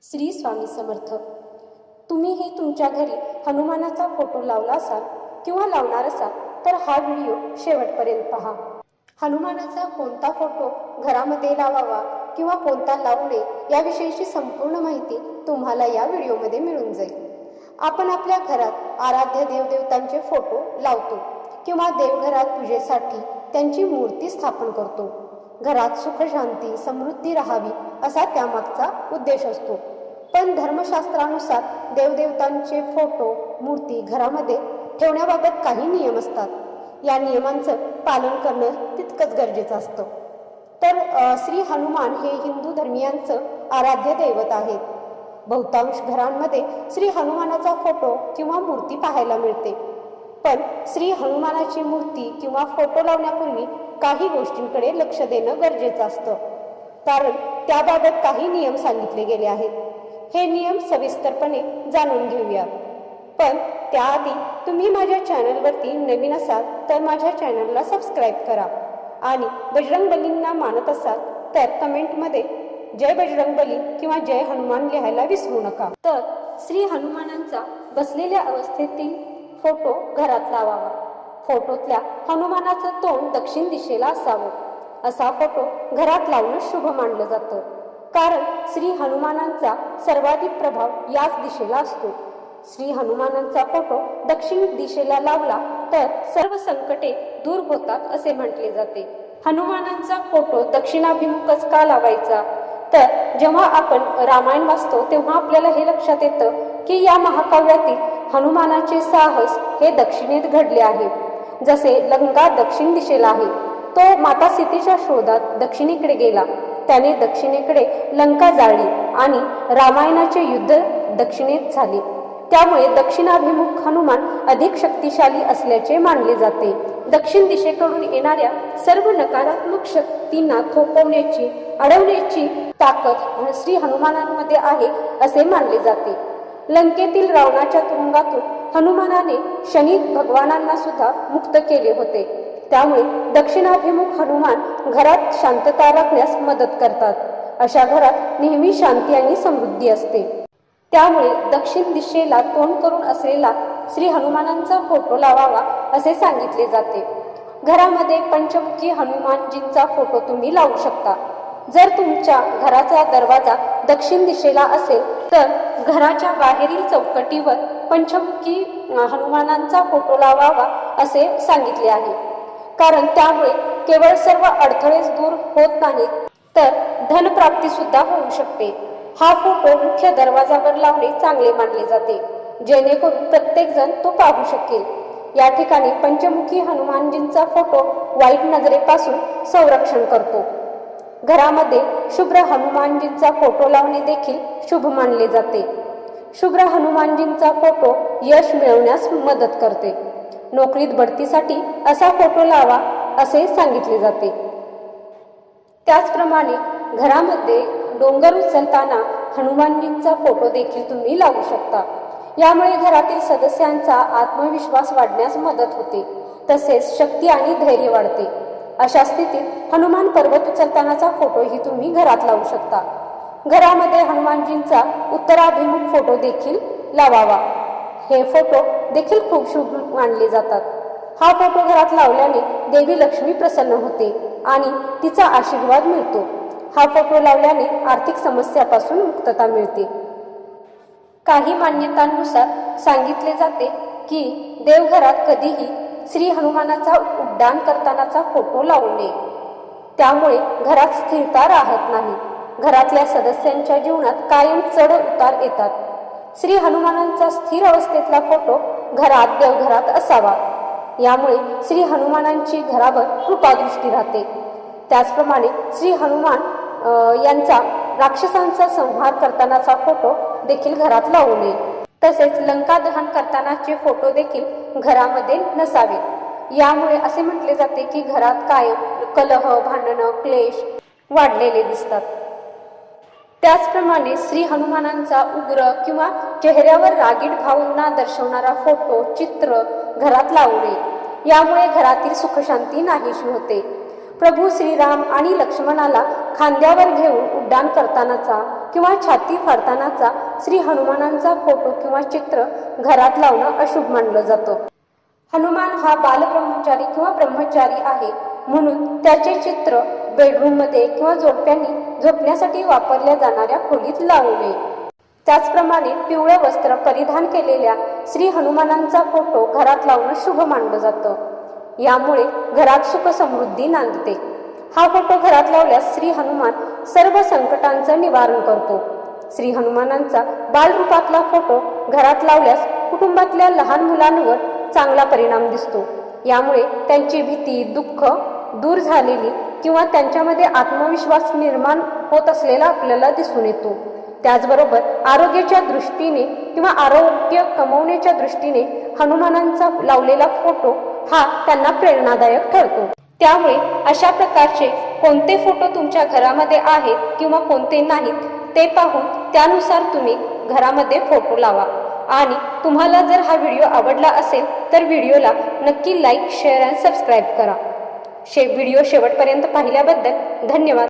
श्री स्वामी समर्थ. तुम्हीही तुमच्या घरी हनुमानाचा फोटो लावला असाल किंवा लावणार असाल तर हा व्हिडिओ शेवटपर्यंत पहा. हनुमानाचा कोणता फोटो घरामध्ये लावावा किंवा कोणता लावू नये याविषयीची संपूर्ण माहिती तुम्हाला या व्हिडिओमध्ये मिळून जाईल. आपण आपल्या घरात आराध्य देवदेवतांचे फोटो लावतो किंवा देवघरात पूजेसाठी त्यांची मूर्ती स्थापन करतो. घरात सुख शांती समृद्धी राहावी असा त्यामागचा उद्देश असतो. पण धर्मशास्त्रानुसार देवदेवतांचे फोटो मूर्ती घरामध्ये ठेवण्याबाबत काही नियम असतात. या नियमांचं पालन करणं तितकंच गरजेचं असतं. तर श्री हनुमान हे हिंदू धर्मियांचं आराध्य दैवत आहेत. बहुतांश घरांमध्ये श्री हनुमानाचा फोटो किंवा मूर्ती पाहायला मिळते. पण श्री हनुमानाची मूर्ती किंवा फोटो लावण्यापूर्वी काही गोष्टींकडे लक्ष देणं गरजेचं असतं, कारण त्याबाबत काही नियम सांगितले गेले आहेत. हे नियम सविस्तरपणे जाणून घेऊया. पण त्याआधी तुम्ही माझ्या चॅनलवरती नवीन असाल तर माझ्या चॅनलला सबस्क्राईब करा आणि बजरंगबलींना मानत असाल तर कमेंटमध्ये जय बजरंगबली किंवा जय हनुमान लिहायला विसरू नका. तर श्री हनुमानांचा बसलेल्या अवस्थेतील फोटो घरात लावावा. फोटोतल्या हनुमानाचं तोंड दक्षिण दिशेला असावं. असा फोटो घरात लावणं शुभ मानलं जातं, कारण श्री हनुमानांचा सर्वाधिक प्रभाव याच दिशेला असतो. श्री हनुमानांचा फोटो दक्षिण दिशेला लावला तर सर्व संकटे दूर होतात असे म्हटले जाते. हनुमानांचा फोटो दक्षिणाभिमुखच का लावायचा? तर जेव्हा आपण रामायण वाचतो तेव्हा आपल्याला हे लक्षात येतं की या महाकाव्यातील हनुमानाचे साहस हे दक्षिणेत घडले आहे. जसे लंका दक्षिण दिशेला आहे, तो माता सीतेच्या शोधात दक्षिणेकडे गेला. त्याने दक्षिणेकडे लंका जाळली आणि रामायणाचे युद्ध दक्षिणेत झाले. त्यामुळे दक्षिणाभिमुख हनुमान अधिक शक्तिशाली असल्याचे मानले जाते. दक्षिण दिशेकडून येणाऱ्या सर्व नकारात्मक शक्तींना थोपवण्याची अडवण्याची ताकद श्री हनुमानांमध्ये आहे असे मानले जाते. लंकेतील रावणाच्या तुरुंगातून हनुमानाने शनी भगवानांना सुद्धा मुक्त केले होते. त्यामुळे दक्षिणाभिमुख हनुमान घरात शांतता राखण्यास मदत करतात. अशा घरात नेहमी शांती आणि समृद्धी असते. त्यामुळे दक्षिण दिशेला तोंड करून असलेला श्री हनुमानांचा फोटो लावावा असे सांगितले जाते. घरामध्ये पंचमुखी हनुमानजींचा फोटो तुम्ही लावू शकता. जर तुमच्या घराचा दरवाजा दक्षिण दिशेला असेल तर घराच्या बाहेरील चौकटीवर पंचमुखी हनुमानांचा फोटो लावावा असे सांगितले आहे. कारण त्यामुळे केवळ सर्व अडथळेच दूर होत नाहीत तर धनप्राप्ती सुद्धा होऊ शकते. हा फोटो मुख्य दरवाजावर लावणे चांगले मानले जाते, जेणेकरून प्रत्येक जण तो पाहू शकेल. या ठिकाणी पंचमुखी हनुमानजींचा फोटो वाईट नजरेपासून संरक्षण करतो. घरामध्ये शुभ्र हनुमानजींचा फोटो लावणे देखील शुभ मानले जाते. शुभ्र हनुमानजींचा फोटो यश मिळवण्यास मदत करते. नोकरीत बढतीसाठी असा फोटो लावा असे सांगितले जाते. त्याचप्रमाणे घरामध्ये डोंगर उचलताना हनुमानजींचा फोटो देखील तुम्ही लावू शकता. यामुळे घरातील सदस्यांचा आत्मविश्वास वाढण्यास मदत होते, तसेच शक्ती आणि धैर्य वाढते. अशा स्थितीत हनुमान पर्वत उचलतानाचा फोटोही तुम्ही घरात लावू शकता. घरामध्ये हनुमानजींचा उत्तराभिमुख फोटो देखील लावावा. हे फोटो देखील खूप शुभ मानले जातात. हा फोटो घरात लावल्याने देवी लक्ष्मी प्रसन्न होते आणि तिचा आशीर्वाद मिळतो. हा फोटो लावल्याने आर्थिक समस्यापासून मुक्तता मिळते. काही मान्यतांनुसार सांगितले जाते की देवघरात कधीही श्री हनुमानाचा उड्डाण करतानाचा फोटो लावू नये. त्यामुळे घरात स्थिरता राहत नाही. घरातल्या सदस्यांच्या जीवनात कायम चढ उतार येतात. श्री हनुमानांचा स्थिर अवस्थेतला फोटो घरात देवघरात असावा. यामुळे श्री हनुमानांची घरावर कृपादृष्टी राहते. त्याचप्रमाणे श्री हनुमान यांचा राक्षसांचा संहार करतानाचा फोटो देखील घरात लावू नये. तसेच लंका दहन करतानाचे फोटो देखील घरामध्ये नसावे. यामुळे असे म्हटले जाते की घरात कायम कलह भांडणं क्लेश वाढलेले दिसतात. त्याचप्रमाणे श्री हनुमानांचा उग्र किंवा चेहऱ्यावर रागीट भावना दर्शवणारा फोटो चित्र घरात लावू नये. यामुळे घरातील सुखशांती नाहीशी होते. प्रभू श्रीराम आणि लक्ष्मणाला खांद्यावर घेऊन उड्डाण करतानाचा किंवा छाती फाडतानाचा श्री हनुमानांचा फोटो किंवा चित्र घरात लावणं अशुभ मानलं जातं. हनुमान हा बालब्रह्मचारी किंवा ब्रह्मचारी आहे, म्हणून त्याचे चित्र बेडरूममध्ये किंवा जोडप्यांनी झोपण्यासाठी वापरल्या जाणाऱ्या खोलीत लावू नये. त्याचप्रमाणे पिवळं वस्त्र परिधान केलेल्या श्री हनुमानांचा फोटो घरात लावणं शुभ मानलं जातं. यामुळे घरात सुख समृद्धी नांदते. हा फोटो घरात लावल्यास श्री हनुमान सर्व संकटांचं निवारण करतो. श्री हनुमानांचा बालरूपातला फोटो घरात लावल्यास कुटुंबातल्या लहान मुलांवर चांगला परिणाम दिसतो. यामुळे त्यांची भीती, दुःख दूर झालेली किंवा त्यांच्यामध्ये आत्मविश्वास निर्माण होत असलेला आपल्याला दिसून येतो. त्याचबरोबर आरोग्याच्या दृष्टीने किंवा आरोग्य कमवण्याच्या दृष्टीने हनुमानांचा लावलेला फोटो हा त्यांना प्रेरणादायक ठरतो. त्यामुळे अशा प्रकारचे कोणते फोटो तुमच्या घरामध्ये आहेत किंवा कोणते नाहीत ते पाहून त्यानुसार तुम्ही घरामध्ये फोटो लावा. आणि तुम्हाला जर हा व्हिडिओ आवडला असेल तर व्हिडिओला नक्की लाईक, शेअर आणि सबस्क्राईब करा. व्हिडिओ शेवटपर्यंत पाहिल्याबद्दल धन्यवाद.